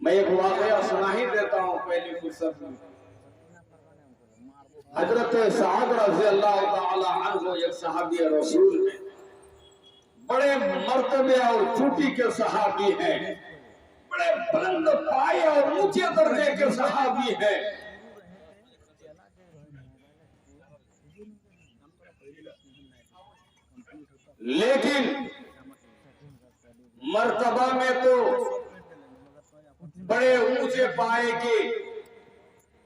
میں ایک واقعہ سنا ہی دیتا ہوں پہلی فرصت میں۔ حضرت سعد رضی اللہ تعالی عنہ ایک صحابی رسول میں بڑے مرتبے اور چوٹی کے صحابی ہیں، بڑے بلند پائے اور اونچے درجے کے صحابی ہیں۔ لیکن مرتبہ میں تو بڑے اونچے پائے کے،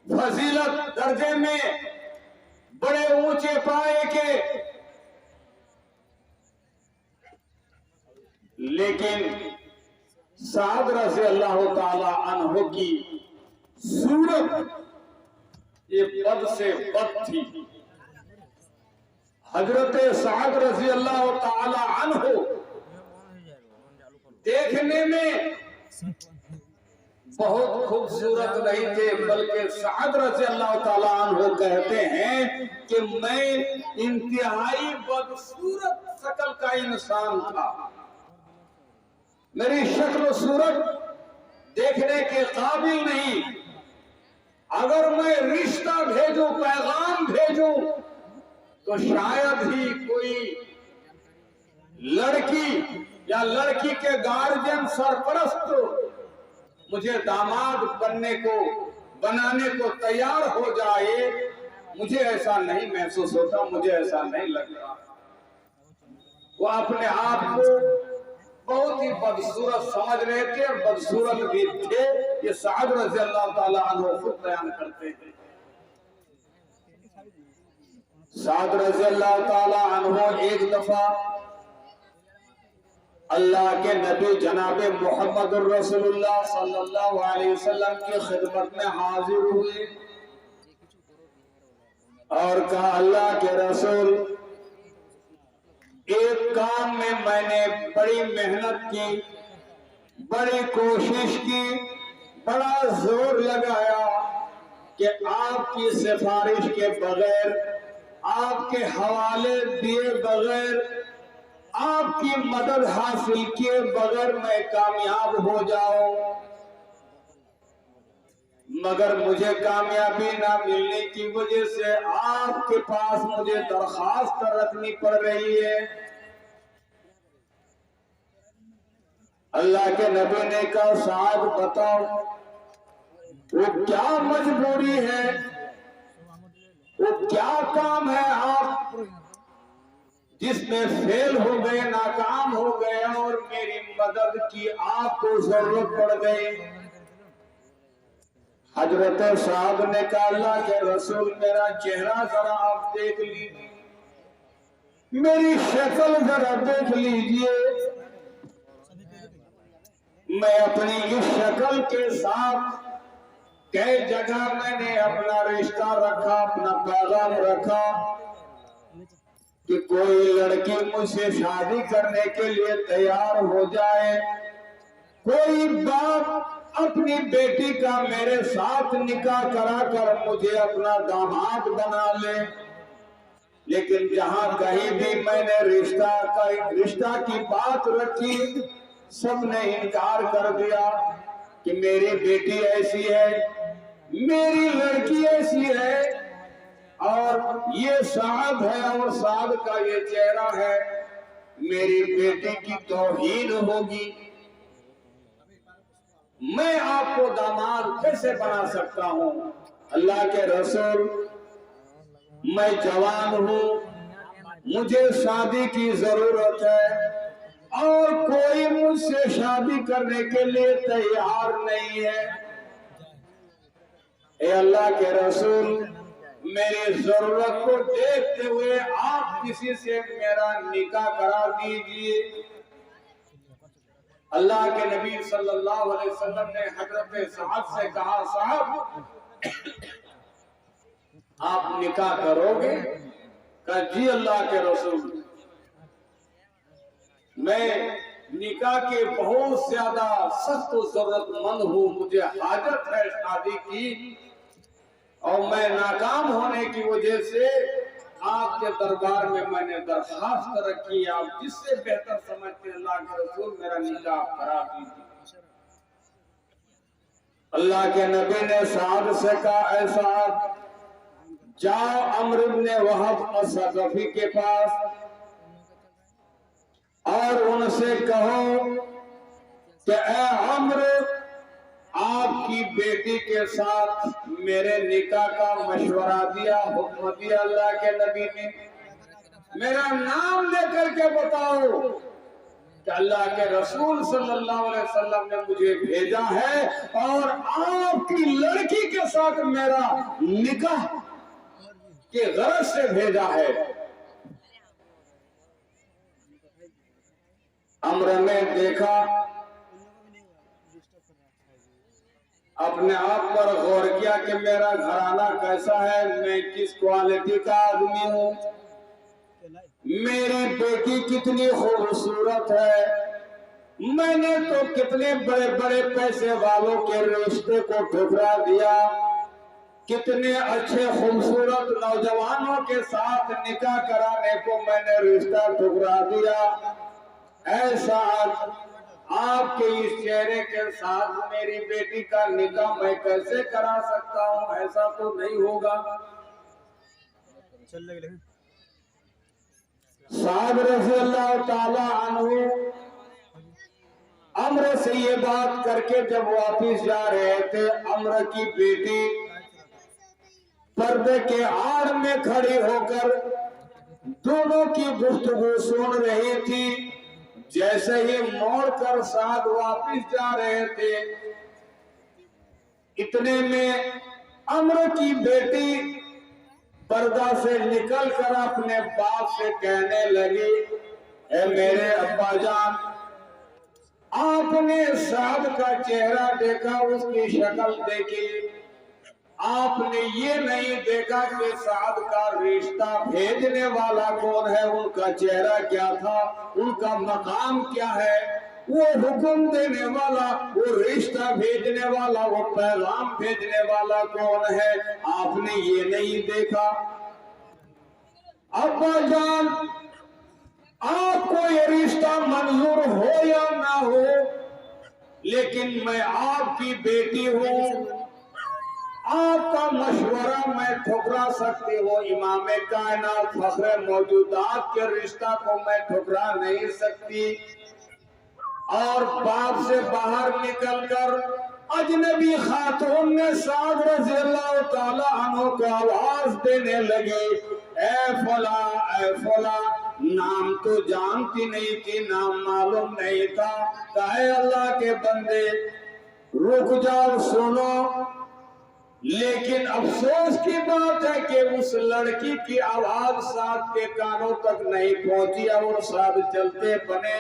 فضیلت درجے میں بڑے اونچے پائے کے، لیکن سعد رضی اللہ تعالی عنہ کی صورت یہ بد سے بد تھی۔ حضرت سعد رضی اللہ تعالی عنہ دیکھنے میں بہت خوبصورت نہیں تھے، بلکہ سعد رضی اللہ تعالی عنہ کہتے ہیں کہ میں انتہائی بدصورت شکل کا انسان تھا، میری شکل و صورت دیکھنے کے قابل نہیں۔ اگر میں رشتہ بھیجوں، پیغام بھیجوں تو شاید ہی کوئی لڑکی یا لڑکی کے گارجین سرپرست مجھے داماد بنانے کو تیار ہو جائے۔ مجھے ایسا نہیں محسوس ہوتا، مجھے ایسا نہیں لگتا۔ وہ اپنے آپ کو بہت ہی بدصورت سمجھ رہے تھے اور بدصورت بھی تھے۔ یہ سعد رضی اللہ تعالی عنہ خود بیان کرتے ہیں۔ سعد رضی اللہ تعالی عنہ ایک دفعہ اللہ کے نبی جناب محمد الرسول اللہ صلی اللہ علیہ وسلم کی خدمت میں حاضر ہوئے اور کہا، اللہ کے رسول، ایک کام میں نے بڑی محنت کی، بڑی کوشش کی، بڑا زور لگایا کہ آپ کی سفارش کے بغیر، آپ کے حوالے دیے بغیر، آپ کی مدد حاصل کیے بغیر میں کامیاب ہو جاؤں، مگر مجھے کامیابی نہ ملنے کی وجہ سے آپ کے پاس مجھے درخواست رکھنی پڑ رہی ہے۔ اللہ کے نبی نے کہا، سعد بتاؤ وہ کیا مجبوری ہے، وہ کیا کام ہے آپ جس میں فیل ہو گئے، ناکام ہو گئے اور میری مدد کی آپ کو ضرورت پڑ گئی۔ حضرت سعد نے کہا، اللہ کے رسول میرا چہرہ ذرا آپ دیکھ لیجیے، میری شکل ذرا دیکھ لیجیے، میں اپنی اس شکل کے ساتھ کئی جگہ میں نے اپنا رشتہ رکھا، اپنا پیغام رکھا کہ کوئی لڑکی مجھ سے شادی کرنے کے لیے تیار ہو جائے، کوئی باپ اپنی بیٹی کا میرے ساتھ نکاح کرا کر مجھے اپنا داماد بنا لے، لیکن جہاں کہیں بھی میں نے رشتہ کی بات رکھی، سب نے انکار کر دیا کہ میری بیٹی ایسی ہے، میری لڑکی ایسی ہے، اور یہ سعد ہے اور سعد کا یہ چہرہ ہے، میری بیٹی کی توہین ہوگی، میں آپ کو داماد کیسے بنا سکتا ہوں؟ اللہ کے رسول، میں جوان ہوں، مجھے شادی کی ضرورت ہے اور کوئی مجھ سے شادی کرنے کے لیے تیار نہیں ہے۔ اے اللہ کے رسول، میری ضرورت کو دیکھتے ہوئے آپ کسی سے میرا نکاح کرا دیجئے۔ اللہ کے نبی صلی اللہ علیہ وسلم نے حضرت سعد سے کہا، صاحب آپ نکاح کرو گے؟ کہا جی اللہ کے رسول، میں نکاح کے بہت زیادہ سخت و ضرورت مند ہوں، مجھے حاجت ہے شادی کی، اور میں ناکام ہونے کی وجہ سے آپ کے دربار میں نے درخواست رکھی، آپ جس سے بہتر سمجھتے اللہ کے رسول میرا نکاح کرا دیجیے۔ اللہ کے نبی نے سعد سے کہا اے سعد جاؤ عمرو بن وہب الثقفی کے پاس اور ان سے کہو کہ اے عمرو آپ کی بیٹی کے ساتھ میرے نکاح کا مشورہ دیا، حکم دیا اللہ کے نبی نے، میرا نام لے کر کے بتاؤ کہ اللہ کے رسول صلی اللہ علیہ وسلم نے مجھے بھیجا ہے اور آپ کی لڑکی کے ساتھ میرا نکاح کے غرض سے بھیجا ہے۔ عمرو نے دیکھا، اپنے آپ پر غور کیا کہ میرا گھرانہ کیسا ہے، میں کس کوالٹی کا آدمی ہوں، میری بیٹی کتنی خوبصورت ہے، میں نے تو کتنے بڑے بڑے پیسے والوں کے رشتے کو ٹھکرا دیا، کتنے اچھے خوبصورت نوجوانوں کے ساتھ نکاح کرانے کو میں نے رشتہ ٹھکرا دیا، اے سعد آپ کے اس چہرے کے ساتھ میری بیٹی کا نکاح میں کیسے کرا سکتا ہوں، ایسا تو نہیں ہوگا۔ سعد رضی اللہ تعالی عنہ عمرو سے یہ بات کر کے جب واپس جا رہے تھے، عمرو کی بیٹی پردے کے آڑ میں کھڑی ہو کر دونوں کی گفتگو سن رہی تھی۔ جیسے ہی موڑ کر سعد واپس جا رہے تھے، اتنے میں عمرو کی بیٹی پردہ سے نکل کر اپنے باپ سے کہنے لگی اے میرے ابا جان، آپ نے سعد کا چہرہ دیکھا، اس کی شکل دیکھی، آپ نے یہ نہیں دیکھا کہ سعد کا رشتہ بھیجنے والا کون ہے، ان کا چہرہ کیا تھا، ان کا مقام کیا ہے، وہ حکم دینے والا، وہ رشتہ بھیجنے والا، وہ پیغام بھیجنے والا کون ہے، آپ نے یہ نہیں دیکھا۔ ابا جان آپ کو یہ رشتہ منظور ہو یا نہ ہو، لیکن میں آپ کی بیٹی ہوں، آپ کا مشورہ میں ٹھکرا سکتی ہوں، امام کائنات فخر موجودات کے رشتہ کو میں ٹھکرا نہیں سکتی۔ اور باپ سے باہر نکل کر اجنبی خاتون نے سعد رضی اللہ تعالی عنہ کو آواز دینے لگی اے فلاں اے فلاں، نام تو جانتی نہیں تھی، نام معلوم نہیں تھا، کہ اے اللہ کے بندے رک جاؤ سنو۔ لیکن افسوس کی بات ہے کہ اس لڑکی کی آواز سعد کے کانوں تک نہیں پہنچی اور سعد چلتے بنے۔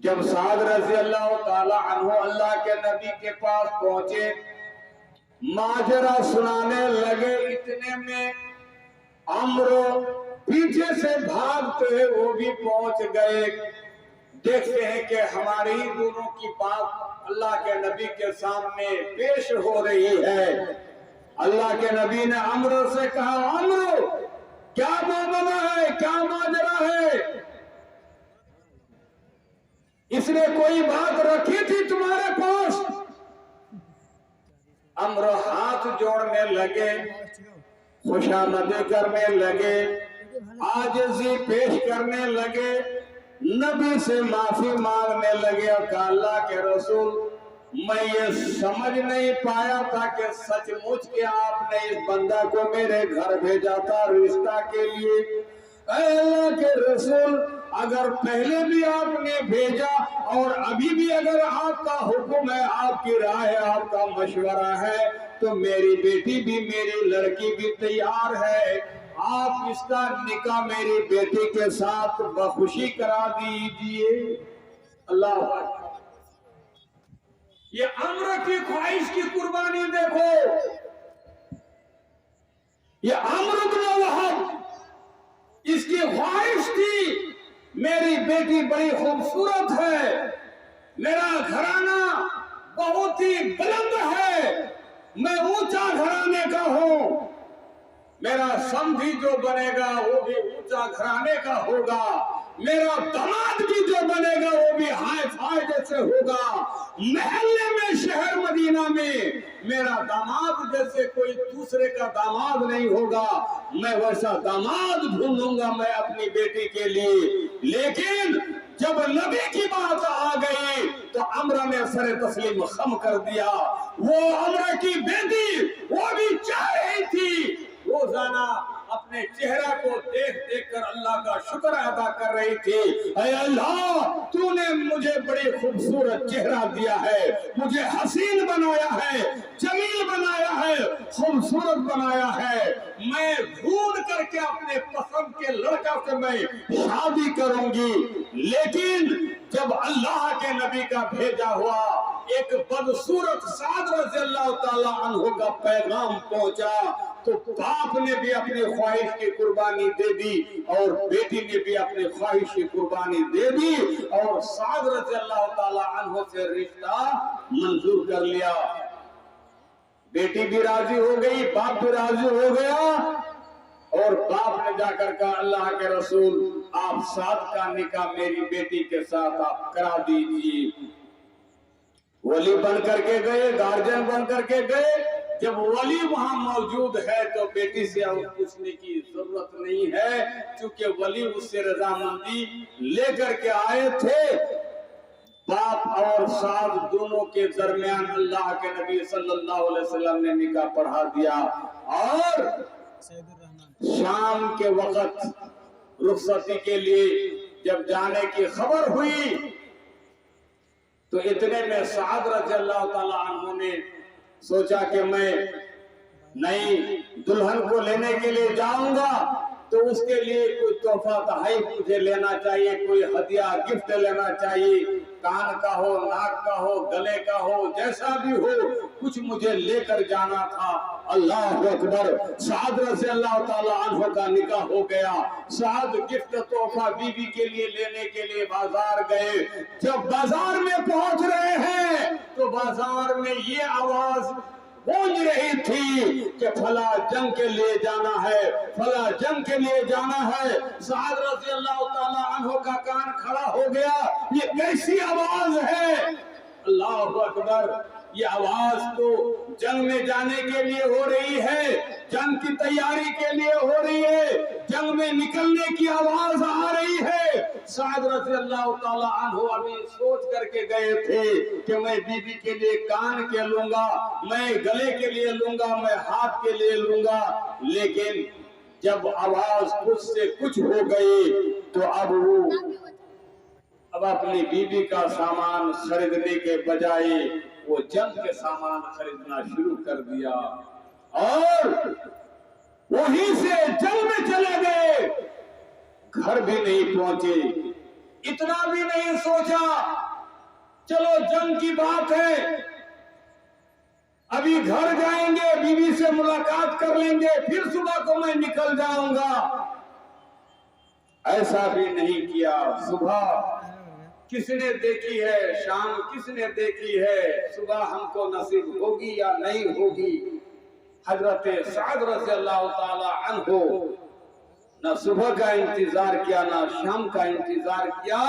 جب سعد رضی اللہ تعالی عنہ اللہ کے نبی کے پاس پہنچے، ماجرا سنانے لگے، اتنے میں عمرو پیچھے سے بھاگتے ہوئے وہ بھی پہنچ گئے۔ دیکھتے ہیں کہ ہماری دونوں کی بات اللہ کے نبی کے سامنے پیش ہو رہی ہے۔ اللہ کے نبی نے عمرو سے کہا عمرو کیا معاملہ ہے، کیا ماجرا ہے، اس نے کوئی بات رکھی تھی تمہارے پاس؟ عمرو ہاتھ جوڑنے لگے، خوشامدی کرنے لگے، عاجزی پیش کرنے لگے، نبی سے معافی مانگنے لگے اور کہا اللہ کے رسول میں یہ سمجھ نہیں پایا تھا کہ سچ مچ کہ آپ نے اس بندہ کو میرے گھر بھیجا تھا رشتہ کے لیے۔ اے اللہ کے رسول اگر پہلے بھی آپ نے بھیجا اور ابھی بھی اگر آپ کا حکم ہے، آپ کی رائے ہے، آپ کا مشورہ ہے، تو میری بیٹی بھی میری لڑکی بھی تیار ہے، آپ اس کا نکاح میری بیٹی کے ساتھ بخوشی کرا دیجئے۔ اللہ اکبر۔ یہ عمرو کی خواہش کی قربانی دیکھو، یہ عمرو بن وہب اس کی خواہش تھی میری بیٹی بڑی خوبصورت ہے، میرا گھرانہ بہت ہی بلند ہے، میں اونچا گھرانے کا ہوں، میرا سمدھی جو بنے گا وہ بھی اونچا گھرانے کا ہوگا، میرا داماد بھی جو بنے گا وہ بھی ہائے فائے جیسے ہوگا، محلے میں شہر مدینہ میں میرا داماد جیسے کوئی دوسرے کا داماد نہیں ہوگا، میں ویسا داماد ڈھونڈوں گا میں اپنی بیٹی کے لیے۔ لیکن جب نبی کی بات آ گئی تو عمرہ نے سر تسلیم خم کر دیا۔ وہ عمرہ کی بیٹی وہ بھی چاہ رہی تھی، روزانہ اپنے چہرہ کو دیکھ دیکھ کر اللہ کا شکر ادا کر رہی تھی، اے اللہ تو نے مجھے بڑی خوبصورت چہرہ دیا ہے، مجھے حسین بنایا ہے، جمیل بنایا ہے، خوبصورت بنایا ہے، میں ڈھونڈ کر کے اپنے پسند کے لڑکا سے میں شادی کروں گی۔ لیکن جب اللہ کے نبی کا بھیجا ہوا ایک بدصورت سعد رضی اللہ تعالی عنہ کا پیغام پہنچا تو باپ نے بھی اپنی خواہش کی قربانی دے دی اور بیٹی نے بھی اپنی خواہش کی قربانی دے دی اور سعد رضی اللہ تعالی عنہ سے رشتہ منظور کر لیا۔ بیٹی بھی راضی ہو گئی، باپ بھی راضی ہو گیا، اور باپ نے جا کر کہا اللہ کے رسول آپ سعد کا نکاح میری بیٹی کے ساتھ آپ کرا دیجیے۔ ولی بن کر کے گئے، گارجن بن کر کے گئے۔ جب ولی وہاں موجود ہے تو بیٹی سے پوچھنے کی ضرورت نہیں ہے، چونکہ ولی اس سے رضامندی لے کر کے آئے تھے۔ باپ اور سعد دونوں کے درمیان اللہ کے نبی صلی اللہ علیہ وسلم نے نکاح پڑھا دیا، اور شام کے وقت رخصتی کے لیے جب جانے کی خبر ہوئی تو اتنے میں سعد رضی اللہ تعالی عنہ نے سوچا کہ میں نئی دلہن کو لینے کے لیے جاؤں گا تو اس کے لیے کوئی تحفہ تحائف مجھے لینا چاہیے، کوئی ہدیہ گفٹ لینا چاہیے، کان کا ہو، ناک کا ہو، گلے کا ہو، جیسا بھی ہو کچھ مجھے لے کر جانا تھا۔ اللہ اکبر، سعد رضی اللہ تعالی عنہ کا نکاح ہو گیا۔ سعد گفٹ تحفہ بی بی کے لیے لینے کے لیے بازار گئے۔ جب بازار میں پہنچ رہے ہیں تو بازار میں یہ آواز گونج رہی تھی کہ فلاں جنگ کے لیے جانا ہے، فلاں جنگ کے لیے جانا ہے۔ سعد رضی اللہ تعالی عنہ کا کان کھڑا ہو گیا، یہ کیسی آواز ہے؟ اللہ اکبر، یہ آواز تو جنگ میں جانے کے لیے ہو رہی ہے، جنگ کی تیاری کے لیے ہو رہی ہے، جنگ میں نکلنے کی آواز آ رہی ہے۔ سعد رضی اللہ تعالی عنہ ابھی سوچ کر کے گئے تھے کہ میں بی بی کے لیے کان کے لوں گا، میں گلے کے لیے لوں گا، میں ہاتھ کے لیے لوں گا، لیکن جب آواز کچھ سے کچھ ہو گئی تو اب اپنی بی بی کا سامان خریدنے کے بجائے وہ جنگ کے سامان خریدنا شروع کر دیا اور وہیں سے جنگ میں چلے گئے۔ گھر بھی نہیں پہنچے، اتنا بھی نہیں سوچا چلو جنگ کی بات ہے ابھی گھر جائیں گے، بیوی سے ملاقات کر لیں گے، پھر صبح کو میں نکل جاؤں گا۔ ایسا بھی نہیں کیا۔ صبح کس نے دیکھی ہے، شام کس نے دیکھی ہے، صبح ہم کو نصیب ہوگی یا نہیں ہوگی؟ حضرت سعد رضی اللہ تعالی عنہ نہ صبح کا انتظار کیا نہ شام کا انتظار کیا،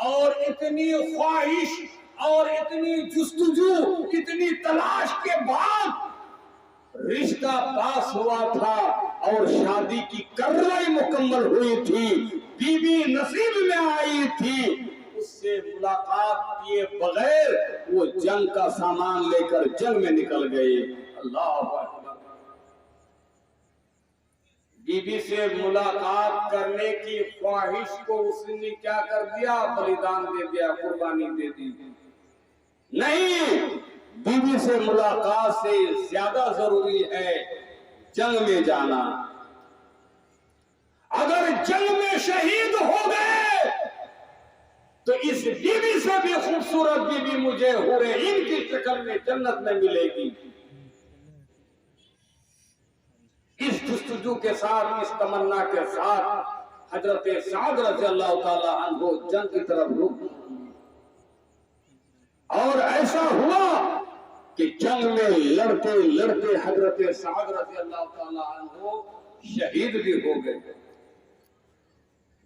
اور اتنی خواہش اور اتنی جستجو، اتنی تلاش کے بعد رشتہ پاس ہوا تھا اور شادی کی کروائی مکمل ہوئی تھی، بی بی نصیب میں آئی تھی۔ اس سے ملاقات کیے بغیر وہ جنگ کا سامان لے کر جنگ میں نکل گئے۔ اللہ اکبر، بی بی سے ملاقات کرنے کی خواہش کو اس نے کیا کر دیا؟ بلیدان دے دیا، قربانی دے دی۔ نہیں، بی بی سے ملاقات سے زیادہ ضروری ہے جنگ میں جانا۔ اگر جنگ میں شہید ہو گئے تو اس بی بی سے بھی خوبصورت بی بی مجھے حور عین کی شکل میں جنت میں ملے گی۔ اس جستجو کے ساتھ، اس تمنا کے ساتھ حضرت سعد رضی اللہ تعالی عنہ جنگ کی طرف رخ، اور ایسا ہوا کہ جنگ میں لڑتے لڑتے حضرت سعد رضی اللہ تعالی عنہ شہید بھی ہو گئے۔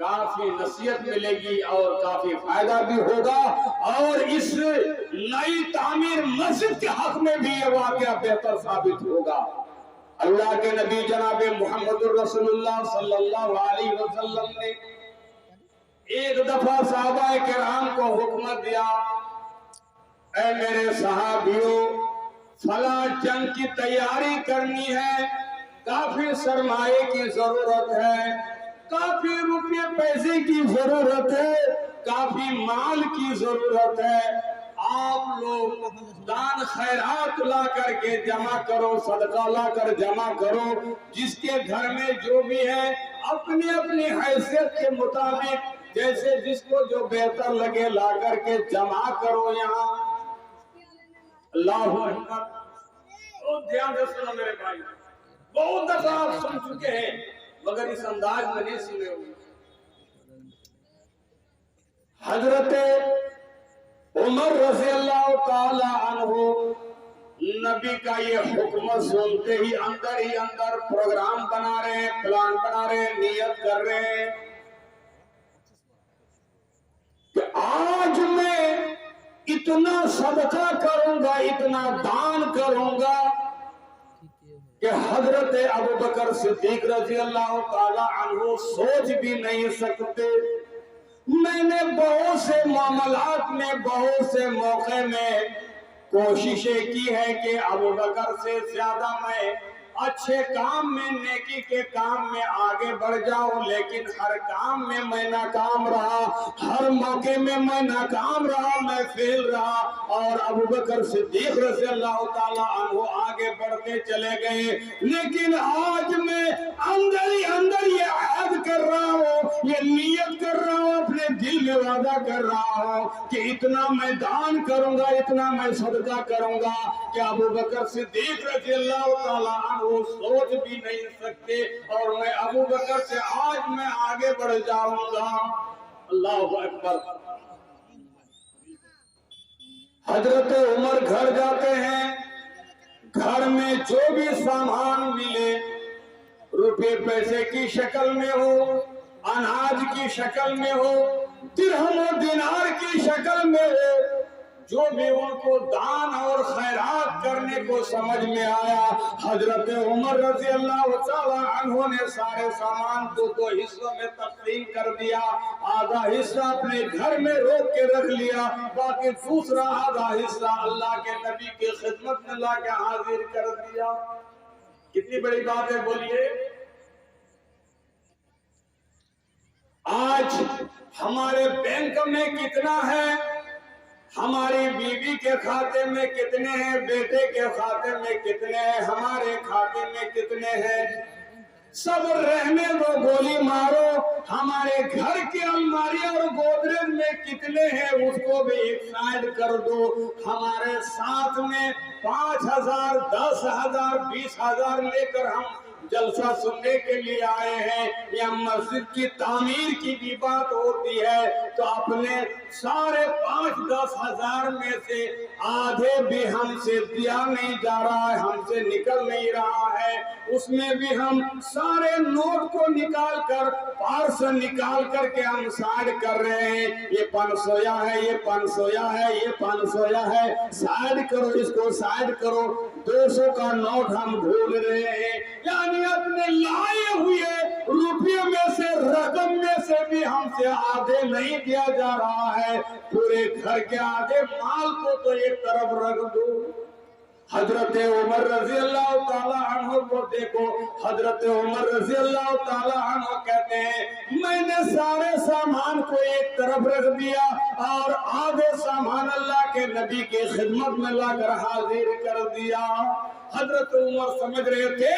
کافی نصیحت ملے گی اور کافی فائدہ بھی ہوگا، اور اس نئی تعمیر مسجد کے حق میں بھی یہ واقعہ بہتر ثابت ہوگا۔ اللہ کے نبی جناب محمد رسول اللہ صلی اللہ علیہ وسلم نے ایک دفعہ صحابہ کرام کو حکم دیا، اے میرے صحابیوں، فلاں جنگ کی تیاری کرنی ہے، کافی سرمایے کی ضرورت ہے، کافی روپے پیسے کی ضرورت ہے، کافی مال کی ضرورت ہے، آپ لوگ دان خیرات لا کر کے جمع کرو، صدقہ لا کر جمع کرو، جس کے گھر میں جو بھی ہے اپنی اپنی حیثیت کے مطابق جیسے جس کو جو بہتر لگے لا کر کے جمع کرو یہاں۔ اللہ اکبر۔ بہت دھیان سے سنو میرے بھائی، بہت دفعہ آپ سن چکے ہیں مگر اس انداز میں نہیں سنے ہوئے۔ حضرت عمر رضی اللہ تعالی عنہ نبی کا یہ حکم سنتے ہی اندر پروگرام بنا رہے ہیں، پلان بنا رہے ہیں، نیت کر رہے ہیں کہ آج میں اتنا صدقہ کروں گا، اتنا دان کروں گا کہ حضرت ابوبکر صدیق رضی اللہ تعالی عنہ سوچ بھی نہیں سکتے۔ میں نے بہت سے معاملات میں، بہت سے موقع میں کوششیں کی ہے کہ ابوبکر سے زیادہ میں اچھے کام میں، نیکی کے کام میں آگے بڑھ جاؤں، لیکن ہر کام میں میں ناکام رہا، ہر موقع میں میں ناکام رہا، میں فیل رہا، اور ابوبکر صدیق رضی اللہ تعالی عنہ آگے بڑھتے چلے گئے۔ لیکن آج میں اندر ہی اندر یہ عہد کر رہا ہوں، یہ نیت کر رہا ہوں، اپنے دل میں وعدہ کر رہا ہوں کہ اتنا میں دان کروں گا، اتنا میں صدقہ کروں گا کہ ابوبکر صدیق رضی اللہ تعالی عنہ سوچ بھی نہیں سکتے، اور میں ابوبکر سے آج میں آگے بڑھ جاؤں گا۔ اللہ اکبر۔ حضرت عمر گھر جاتے ہیں، گھر میں جو بھی سامان ملے، روپے پیسے کی شکل میں ہو، اناج کی شکل میں ہو، درہم و دینار کی شکل میں ہو، جو بھی ان کو دان اور خیرات کرنے کو سمجھ میں آیا، حضرت عمر رضی اللہ تعالی عنہ نے سارے سامان دو حصوں میں تقسیم کر دیا، آدھا حصہ اپنے گھر میں روک کے رکھ لیا، باقی دوسرا آدھا حصہ اللہ کے نبی کی خدمت میں لا کے حاضر کر دیا۔ کتنی بڑی بات ہے بولیے۔ آج ہمارے بینک میں کتنا ہے، ہماری بیوی کے کھاتے میں کتنے ہیں، بیٹے کے کھاتے میں کتنے ہیں، ہمارے کھاتے میں کتنے ہیں، سب رہنے دو، گولی مارو۔ ہمارے گھر کی الماری اور گودریج میں کتنے ہیں اس کو بھی ایک سائڈ کر دو۔ ہمارے ساتھ میں 5,000 10,000 20,000 لے کر ہم جلسہ سننے کے لیے آئے ہیں، یا مسجد کی تعمیر کی بھی بات ہوتی ہے تو اپنے سارے 5-10 ہزار میں سے آدھے بھی ہم سے دیا نہیں جا رہا ہے، ہم سے نکل نہیں رہا ہے، اس میں بھی ہم سارے نوٹ کو نکال کر، پارس نکال کر کے ہم سائڈ کر رہے ہیں، یہ 500 ہے، یہ 500 ہے، یہ 500 ہے، سائڈ کرو، اس کو سائڈ کرو۔ 200 کا نوٹ ہم ڈھونڈ رہے ہیں، یعنی اپنے لائے ہوئے روپیے میں سے، رقم میں سے بھی ہم سے آدھے نہیں دیا جا رہا ہے۔ پورے گھر کے آدھے مال کو تو ایک طرف رکھ دو۔ حضرت عمر رضی اللہ تعالی عنہ کو دیکھو، حضرت عمر رضی اللہ تعالی عنہ کہتے ہیں میں نے سارے سامان کو ایک طرف رکھ دیا اور آدھے سامان اللہ کے نبی کی خدمت میں لا کر حاضر کر دیا۔ حضرت عمر سمجھ رہے تھے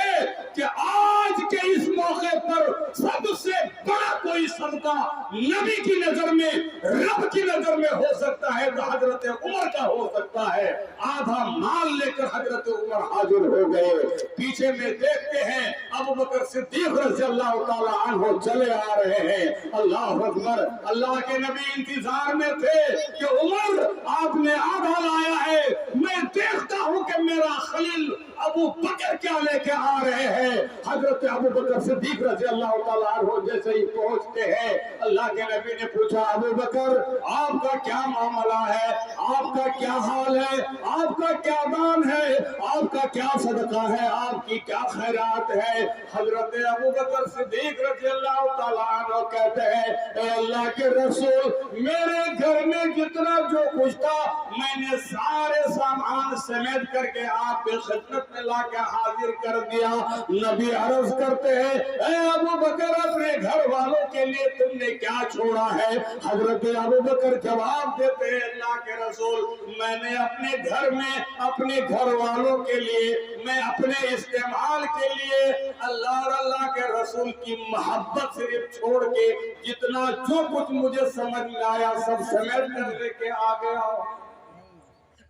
کہ آج کے اس موقع پر سب سے بڑا کوئی صدقہ نبی کی نظر میں، رب کی نظر میں ہو سکتا ہے تو حضرت عمر کا ہو سکتا ہے۔ آدھا مال لے کر حضرت عمر حاضر ہو گئے۔ پیچھے میں دیکھتے ہیں ابوبکر صدیق رضی اللہ تعالی عنہ چلے آ رہے ہیں۔ اللہ اکبر۔ اللہ کے نبی انتظار میں تھے کہ عمر آپ نے آدھا لایا ہے، میں دیکھتا ہوں کہ میرا خلیل ابو بکر کیا لے کے آ رہے ہیں۔ حضرت ابو بکر صدیق رضی اللہ تعالیٰ عنہ جیسے ہی پہنچتے ہیں، اللہ کے نبی نے پوچھا ابو بکر آپ کا کیا معاملہ ہے، آپ کا کیا حال ہے، آپ کا کیا دان ہے، آپ کا کیا صدقہ ہے، آپ کی کیا خیرات ہے۔ حضرت ابو بکر صدیق رضی اللہ تعالیٰ عنہ کہتے ہیں اے اللہ کے رسول، میرے گھر میں جتنا جو کچھ تھا میں نے سارے سامان سمیٹ کر کے آپ کے خدمت میں لا کے حاضر کر دیا۔ نبی عرض کرتے ہیں اے ابو بکر اپنے گھر والوں کے لیے تم نے کیا چھوڑا ہے؟ حضرت ابو بکر جواب دیتے ہیں اللہ کے رسول، میں نے اپنے گھر میں اپنے گھر والوں کے لیے، میں اپنے استعمال کے لیے اللہ اور اللہ کے رسول کی محبت صرف چھوڑ کے جتنا جو کچھ مجھے سمجھ میں آیا سب سمیٹ کر لے کے آ گیا۔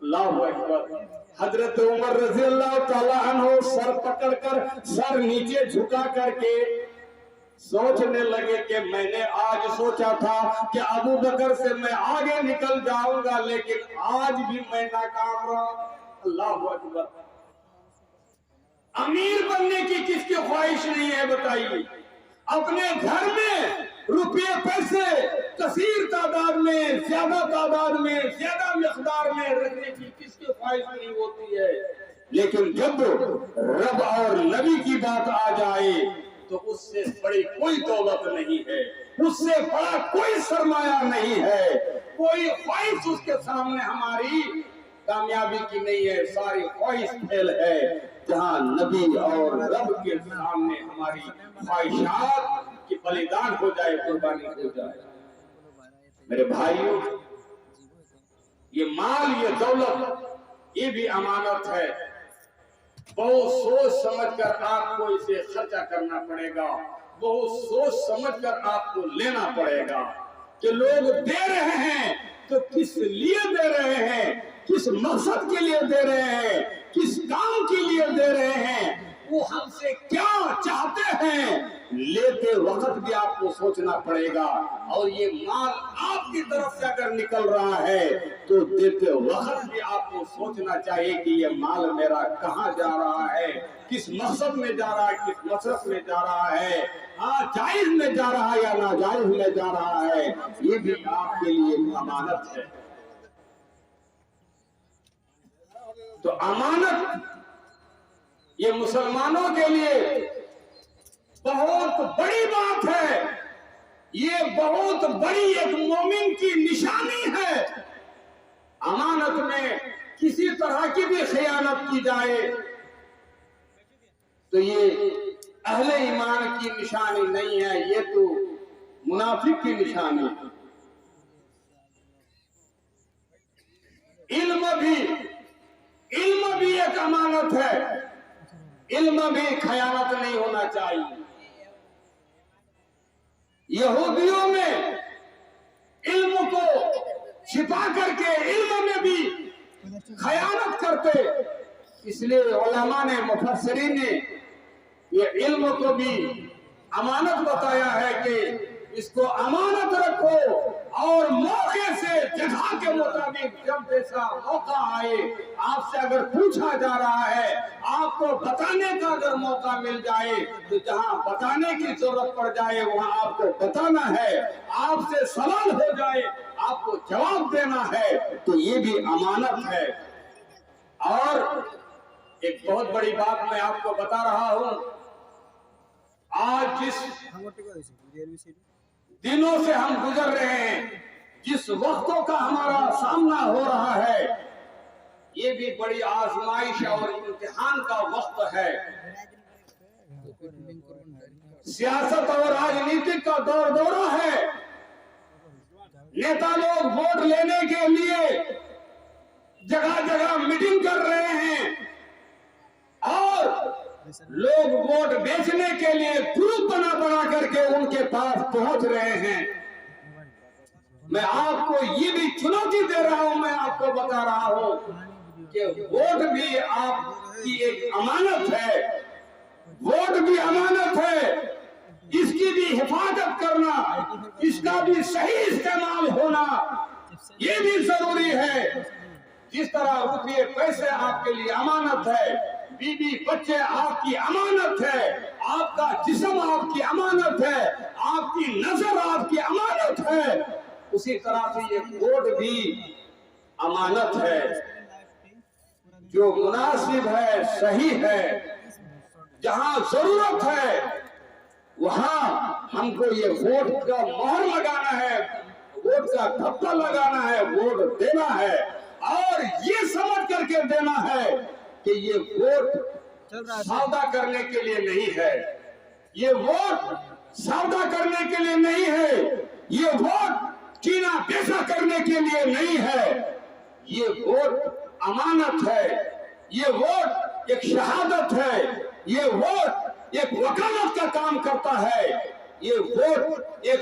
اللہ اکبر۔ حضرت عمر رضی اللہ تعالیٰ عنہ سر پکڑ کر سر نیچے جھکا کر کے سوچنے لگے کہ میں نے آج سوچا تھا کہ ابو بکر سے میں آگے نکل جاؤں گا، لیکن آج بھی میں ناکام رہا۔ اللہ اکبر۔ امیر بننے کی کس کی خواہش نہیں ہے بتائیے؟ اپنے گھر میں روپے پیسے کثیر تعداد میں، زیادہ تعداد میں، زیادہ مقدار میں رکھنے کی کس کی خواہش نہیں ہوتی ہے؟ لیکن جب رب اور نبی کی بات آ جائے تو اس سے بڑی کوئی دولت نہیں ہے، اس سے بڑا کوئی سرمایہ نہیں ہے، کوئی خواہش اس کے سامنے ہماری کامیابی کی نہیں ہے، ساری خواہش فیل ہے۔ جہاں نبی اور رب کے سامنے ہماری خواہشات کی بلیدان ہو جائے، قربانی ہو جائے۔ میرے بھائیوں، یہ مال، یہ دولت، یہ بھی امانت ہے۔ بہت سوچ سمجھ کر آپ کو اسے خرچہ کرنا پڑے گا، بہت سوچ سمجھ کر آپ کو لینا پڑے گا کہ لوگ دے رہے ہیں تو کس لیے دے رہے ہیں، کس مقصد کے لیے دے رہے ہیں، کس کام کے لیے دے رہے ہیں، وہ ہم سے کیا چاہتے ہیں۔ لیتے وقت بھی آپ کو سوچنا پڑے گا، اور یہ مال آپ کی طرف سے اگر نکل رہا ہے تو دیتے وقت بھی آپ کو سوچنا چاہیے کہ یہ مال میرا کہاں جا رہا ہے، کس مقصد میں جا رہا ہے، کس مصرف میں جا رہا ہے، جائز میں جا رہا ہے یا ناجائز میں جا رہا ہے۔ یہ بھی آپ کے لیے امانت ہے۔ تو امانت یہ مسلمانوں کے لیے بہت بڑی بات ہے، یہ بہت بڑی ایک مومن کی نشانی ہے۔ امانت میں کسی طرح کی بھی خیانت کی جائے تو یہ اہل ایمان کی نشانی نہیں ہے، یہ تو منافق کی نشانی ہے۔ علم بھی ایک امانت ہے، علم بھی خیانت نہیں ہونا چاہیے۔ یہودیوں میں علم کو چھپا کر کے علم میں بھی خیانت کرتے، اس لیے علماء نے، مفسرین نے یہ علم کو بھی امانت بتایا ہے کہ اس کو امانت رکھو، اور موقع سے جگہ کے مطابق جب جیسا موقع آئے، آپ سے اگر پوچھا جا رہا ہے، آپ کو بتانے کا اگر موقع مل جائے تو جہاں بتانے کی ضرورت پڑ جائے وہاں آپ کو بتانا ہے، آپ سے سوال ہو جائے آپ کو جواب دینا ہے، تو یہ بھی امانت ہے۔ اور ایک بہت بڑی بات میں آپ کو بتا رہا ہوں، آج جس دنوں سے ہم گزر رہے ہیں، جس وقتوں کا ہمارا سامنا ہو رہا ہے، یہ بھی بڑی آزمائش اور امتحان کا وقت ہے۔ سیاست اور راجنیتی کا دور دورہ ہے، نیتا لوگ ووٹ لینے کے لیے جگہ جگہ میٹنگ کر رہے ہیں، اور لوگ ووٹ بیچنے کے لیے گروپ بنا کر کے ان کے پاس پہنچ رہے ہیں۔ میں آپ کو یہ بھی چنوتی دے رہا ہوں، میں آپ کو بتا رہا ہوں کہ ووٹ بھی آپ کی ایک امانت ہے، ووٹ بھی امانت ہے، اس کی بھی حفاظت کرنا، اس کا بھی صحیح استعمال ہونا یہ بھی ضروری ہے۔ جس طرح روپے پیسے آپ کے لیے امانت ہے، بیوی بچے آپ کی امانت ہے، آپ کا جسم آپ کی امانت ہے، آپ کی نظر آپ کی امانت ہے، اسی طرح سے یہ ووٹ بھی امانت ہے۔ جو مناسب ہے، صحیح ہے، جہاں ضرورت ہے وہاں ہم کو یہ ووٹ کا مہر لگانا ہے، ووٹ کا تھپا لگانا ہے، ووٹ دینا ہے، اور یہ سمجھ کر کے دینا ہے کہ یہ ووٹ سودا کرنے کے لیے نہیں ہے، یہ ووٹ سودا کرنے کے لیے نہیں ہے، یہ ووٹ چینا بیچا کرنے کے لیے نہیں ہے، یہ ووٹ امانت ہے، یہ ووٹ ایک شہادت ہے، یہ ووٹ ایک وکالت کا کام کرتا ہے، یہ ووٹ ایک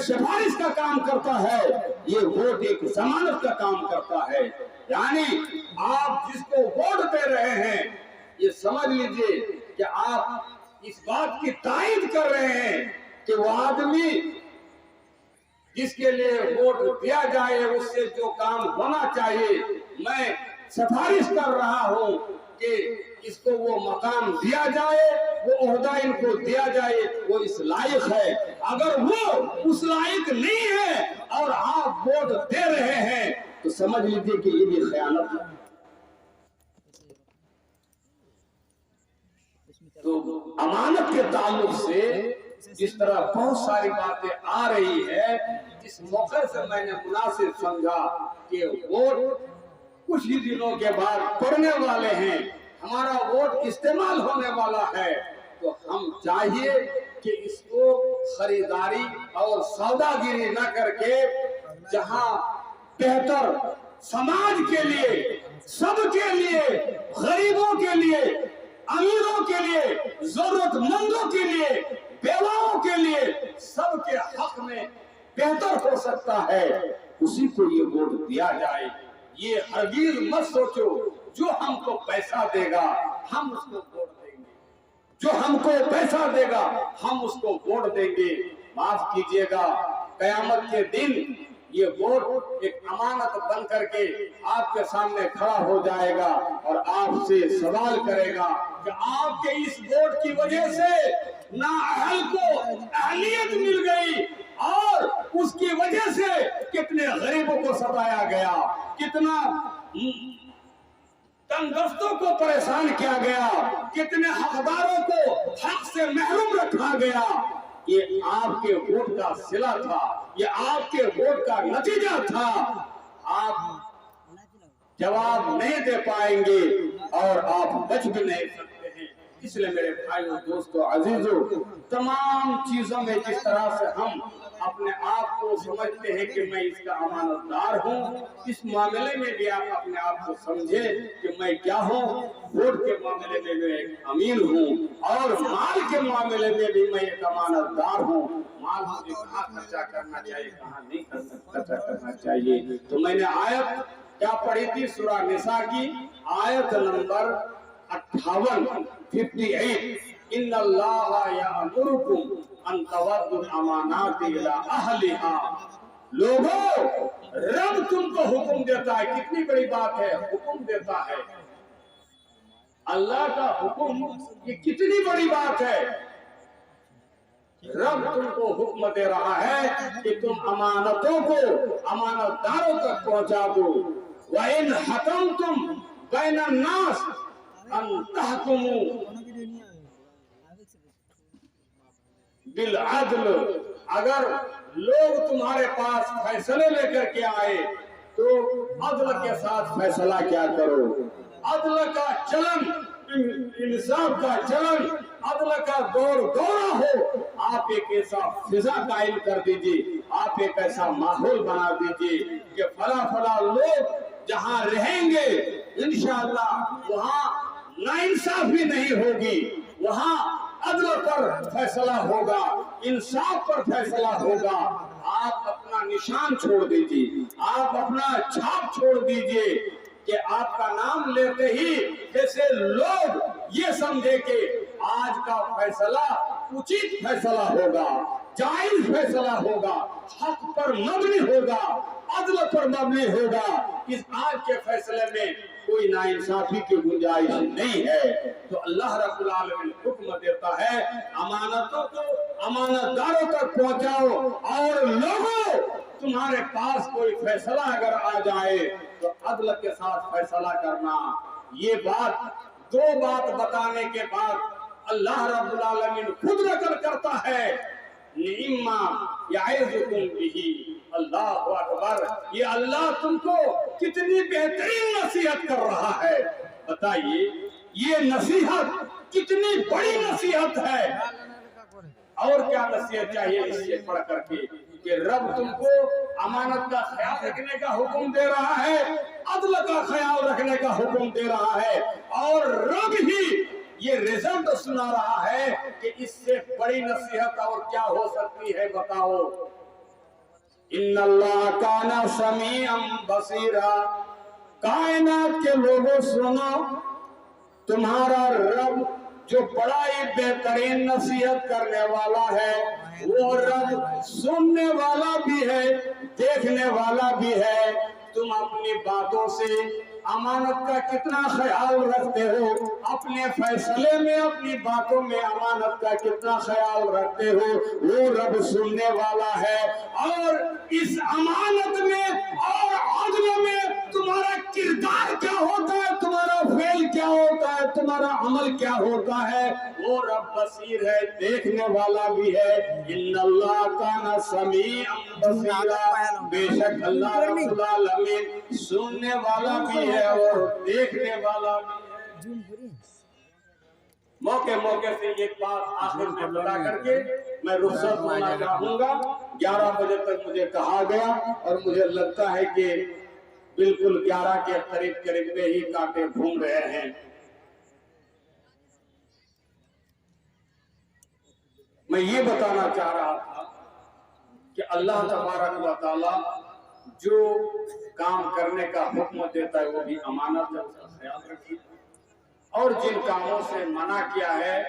سفارش کا کام کرتا ہے، یہ ووٹ ایک ضمانت کا کام کرتا ہے۔ یعنی آپ جس کو ووٹ دے رہے ہیں یہ سمجھ لیجئے کہ آپ اس بات کی تائید کر رہے ہیں کہ وہ آدمی جس کے لیے ووٹ دیا جائے اس سے جو کام ہونا چاہیے، میں سفارش کر رہا ہوں کہ اس کو وہ مقام دیا جائے، وہ عہدہ ان کو دیا جائے، وہ اس لائق ہے۔ اگر وہ اس لائق نہیں ہے اور آپ ووٹ دے رہے ہیں تو سمجھ لیجیے کہ یہ بھی خیانت ہے۔ تو امانت کے تعلق سے جس طرح بہت ساری باتیں آ رہی ہے، اس موقع سے میں نے مناسب سمجھا کہ ووٹ کچھ ہی دنوں کے بعد پڑنے والے ہیں، ہمارا ووٹ استعمال ہونے والا ہے، تو ہم چاہیے کہ اس کو خریداری اور سوداگری نہ کر کے جہاں بہتر سماج کے لیے، سب کے لیے، غریبوں کے لیے، امیروں کے لیے، ضرورت مندوں کے لیے، بیواؤں کے لیے، سب کے حق میں بہتر ہو سکتا ہے، اسی کو یہ ووٹ دیا جائے۔ یہ ہرگز مت سوچو جو ہم کو پیسہ دے گا ہم اس کو ووٹ دیں گے، جو ہم کو پیسہ دے گا ہم اس کو ووٹ دیں گے۔ معاف کیجئے گا، قیامت کے دن یہ ووٹ ایک امانت بن کر کے آپ کے سامنے کھڑا ہو جائے گا اور آپ سے سوال کرے گا کہ آپ کے اس ووٹ کی وجہ سے نااہل کو اہلیت مل گئی اور اس کی وجہ سے کتنے غریبوں کو ستایا گیا، کتنا تنگستوں کو پریشان کیا گیا، کتنے حقداروں کو حق سے محروم رکھا گیا۔ یہ آپ کے ووٹ کا صلہ تھا، یہ آپ کے ووٹ کا نتیجہ تھا۔ آپ جواب نہیں دے پائیں گے اور آپ بچ بھی نہیں سکتے ہیں۔ اس لیے میرے بھائیوں، دوستوں، عزیزوں، تمام چیزوں میں جس طرح سے ہم اپنے آپ کو سمجھتے ہیں کہ میں اس کا امانت دار ہوں، اس معاملے میں بھی آپ اپنے آپ کو سمجھے کہ میں کیا ہوں۔ ووٹ کے معاملے میں میں ایک امین ہوں اور مال کے معاملے میں بھی میں ایک امانت دار ہوں۔ مال مجھے کہاں خرچہ کرنا چاہیے، کہاں نہیں خرچہ کرنا چاہیے۔ تو میں نے آیت کیا پڑھی تھی؟ سورہ نساء کی آیت نمبر 58 ان اللہ یامرکم ان تؤدوا الامانات الی اہلھا۔ لوگوں، رب تم کو حکم دیتا ہے، کتنی بڑی بات ہے، حکم دیتا ہے۔ اللہ کا حکم یہ کتنی بڑی بات ہے۔ رب تم کو حکم دے رہا ہے کہ تم امانتوں کو امانت داروں تک پہنچا دو۔ وَإِنْ حَكَمْتُمْ بَيْنَ النَّاسِ أَن تَحْكُمُوا بالعدل۔ اگر لوگ تمہارے پاس فیصلے لے کر کے آئے تو عدل کے ساتھ فیصلہ کیا کرو۔ عدل کا چلن، انصاف کا چلن، عدل کا دورہ ہو۔ آپ ایک ایسا فضا قائم کر دیجئے، آپ ایک ایسا ماحول بنا دیجئے کہ فلاں لوگ جہاں رہیں گے انشاءاللہ وہاں ناانصافی نہیں ہوگی، وہاں عدل پر فیصلہ ہوگا، انصاف پر فیصلہ ہوگا۔ آپ اپنا نشان چھوڑ دیجئے، آپ اپنا چھاپ چھوڑ دیجئے کہ آپ کا نام لیتے ہی جیسے لوگ یہ سمجھے کہ آج کا فیصلہ اچت فیصلہ ہوگا، جائز فیصلہ ہوگا، حق پر مبنی ہوگا، عدل پر مبنی ہوگا۔ اس آج کے فیصلے میں کوئی ناانصافی کی گنجائش نہیں ہے۔ تو اللہ رب العالمین حکم دیتا ہے امانتوں کو امانت داروں تک پہنچاؤ، اور لوگوں تمہارے پاس کوئی فیصلہ اگر آ جائے تو عدل کے ساتھ فیصلہ کرنا۔ یہ بات دو بات بتانے کے بعد اللہ رب العالمین خود نقل کرتا ہے نعما یعظکم بہ، اللہ اکبر، یہ اللہ تم کو کتنی بہترین نصیحت کر رہا ہے۔ بتائیے یہ نصیحت کتنی بڑی نصیحت ہے، اور کیا نصیحت چاہیے اس سے پڑھ کر کے کہ رب تم کو امانت کا خیال رکھنے کا حکم دے رہا ہے، عدل کا خیال رکھنے کا حکم دے رہا ہے، اور رب ہی یہ رزلٹ سنا رہا ہے کہ اس سے بڑی نصیحت اور کیا ہو سکتی ہے، بتاؤ۔ ان اللہ کان سمیعا بصیرا، کائنات کے لوگوں سنو، تمہارا رب جو بڑا ہی بہترین نصیحت کرنے والا ہے، وہ رب سننے والا بھی ہے، دیکھنے والا بھی ہے۔ تم اپنی باتوں سے امانت کا کتنا خیال رکھتے ہو، اپنے فیصلے میں اپنی باتوں میں امانت کا کتنا خیال رکھتے ہو، وہ رب سننے والا ہے۔ اور اس امانت میں اور عدل میں تمہارا کردار کیا ہوتا ہے، تمہارا فعل کیا ہوتا ہے، تمہارا عمل کیا ہوتا ہے، وہ رب بصیر ہے، دیکھنے والا بھی ہے۔ ان اللہ کان سمیعا بصیرا، بے شک اللہ رب العالمین سننے والا بھی ہے اور دیکھنے والا بھی ہے۔ موقع سے ایک بات آخر میں بتا کر کے میں رخصت ہونا چاہوں گا۔ 11 بجے تک مجھے کہا گیا اور مجھے لگتا ہے کہ بالکل 11 کے قریب میں ہی کانٹے گھوم رہے ہیں۔ میں یہ بتانا چاہ رہا تھا کہ اللہ تبارک و تعالی جو کام کرنے کا حکم دیتا ہے وہ بھی امانت ہے، اس کا خیال رکھیے، اور جن کاموں سے منع کیا ہے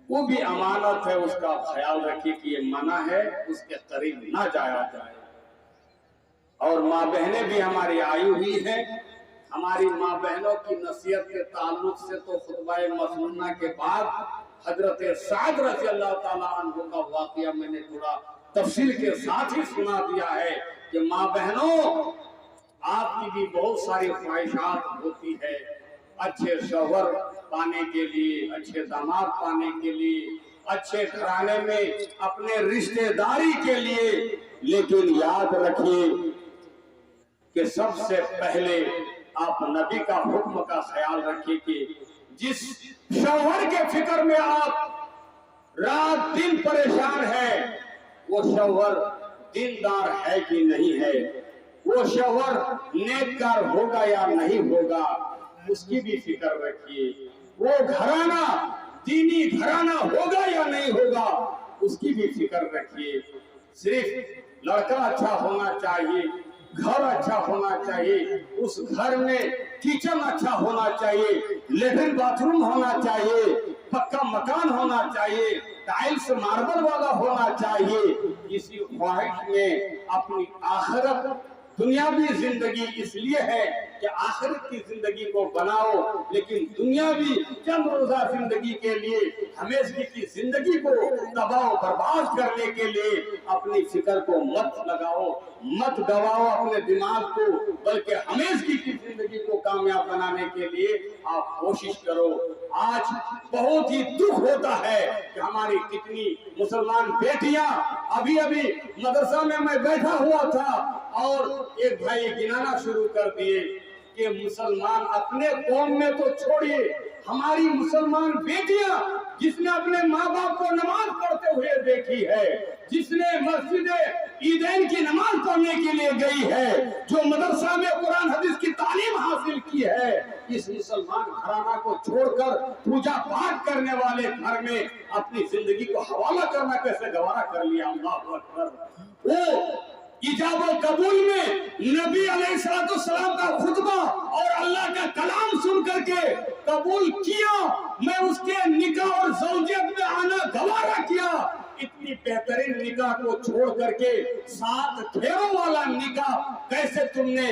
وہ بھی امانت ہے، اس کا خیال رکھیے کہ یہ منع ہے، اس کے قریب نہ جایا جائے۔ اور ماں بہنیں بھی ہماری آئی ہوئی ہیں، ہماری ماں بہنوں کی نصیحت کے تعلق سے تو خطبہ مسنونہ کے بعد حضرت سعد رضی اللہ تعالیٰ عنہ کا واقعہ میں نے تھوڑا تفصیل کے ساتھ ہی سنا دیا ہے کہ ماں بہنوں آپ کی بھی بہت ساری خواہشات ہوتی ہے، اچھے شوہر پانے کے لیے، اچھے داماد پانے کے لیے، اچھے گھرانے میں اپنے رشتہ داری کے لیے، لیکن یاد رکھیے کہ سب سے پہلے آپ نبی کا حکم کا خیال رکھیے کہ جس شوہر کے فکر میں آپ رات دن پریشان ہے، وہ شوہر دیندار ہے کہ نہیں ہے، وہ شوہر نیککار ہوگا یا نہیں ہوگا، اس کی بھی فکر رکھیے، وہ گھرانہ دینی گھرانہ ہوگا یا نہیں ہوگا، اس کی بھی فکر رکھیے۔ صرف لڑکا اچھا ہونا چاہیے، گھر اچھا ہونا چاہیے، اس گھر میں کچن اچھا ہونا چاہیے، لیٹرن باتھ روم ہونا چاہیے، پکا مکان ہونا چاہیے، ٹائلز ماربل والا ہونا چاہیے۔ اسی خواہش میں اپنی آخرت دنیاوی زندگی اس لیے ہے کہ آخرت کی زندگی کو بناؤ، لیکن دنیاوی چند روزہ زندگی کے لیے ہمیشہ کی زندگی کو تباہ و برباد کرنے کے لیے اپنی فکر کو مت لگاؤ، مت گواؤ اپنے دماغ کو، بلکہ ہمیشہ کی زندگی کو کامیاب بنانے کے لیے آپ کوشش کرو۔ آج بہت ہی دکھ ہوتا ہے کہ ہماری کتنی مسلمان بیٹیاں ابھی مدرسہ میں بیٹھا ہوا تھا اور ایک بھائی گنانا شروع کر دیے کہ مسلمان اپنے قوم میں تو چھوڑیے، ہماری مسلمان بیٹیاں جس نے اپنے ماں باپ کو نماز پڑھتے ہوئے دیکھی ہے، جس نے مسجد عیدین کی نماز پڑھنے کے لیے گئی ہے، جو مدرسہ میں قرآن حدیث کی تعلیم حاصل کی ہے، اس مسلمان گھرانہ کو چھوڑ کر پوجا پاٹ کرنے والے گھر میں اپنی زندگی کو حوالہ کرنا کیسے گوارا کر لیا؟ اللہ اکبر۔ وہ ایجاب و قبول میں نبی علیہ السلام کا خطبہ اور اللہ کا کلام سن کر کے قبول کیا، میں اس کے نکاح اور زوجیت میں آنا گوارا کیا۔ اتنی بہترین نکاح کو چھوڑ کر کے 7 پھیروں والا نکاح کیسے تم نے